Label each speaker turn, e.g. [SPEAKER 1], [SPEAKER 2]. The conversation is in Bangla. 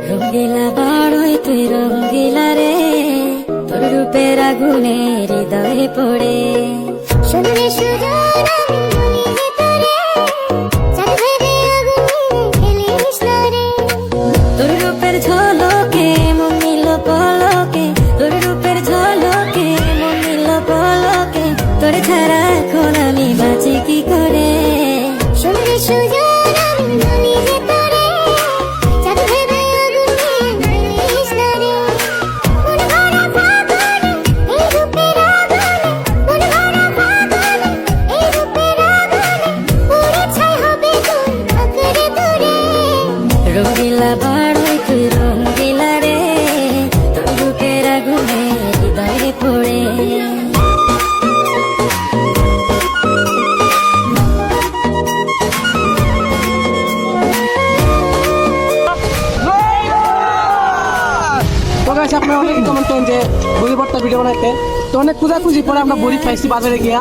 [SPEAKER 1] রঙ্গিলা বাড়ই তুই রঙ্গিলা রে, তোর রূপের আগুনে হৃদয়ে পড়ে।
[SPEAKER 2] শুনলে সুজন আমি বলি যে তোরে, চাঁদ ভেবে আগুনে খেলিস না রে।
[SPEAKER 1] তোর রূপের ঝলকে মন নিল পলকে, তোর রূপের ঝলকে মন নিল পলকে, তোর ছাড়া এখন আমি বাঁচি কি করে।
[SPEAKER 2] শুনলে সুজন আমি বলি যে তোরে, চাঁদ ভেবে আগুনে খেলিস না রে। মন ভরা ফাগুনে এই রূপের আগুনে, মন ভরা ফাগুনে এই রূপের আগুনে, পুড়ে ছাই হবে তোর আঁকড়ে ধরে।
[SPEAKER 1] রঙ্গিলা বাড়ই তুই রঙ্গিলা রে, তোর রূপের আগুনে হৃদয়ে পড়ে।
[SPEAKER 3] তো গাইস আপনারা অনেকে কমেন্ট করেন যে বড়ি ভর্তা ভিডিও বানাইতে, তো অনেক খোঁজাখুঁজি পরে আমরা বড়ি পাইছি বাজারে গিয়া।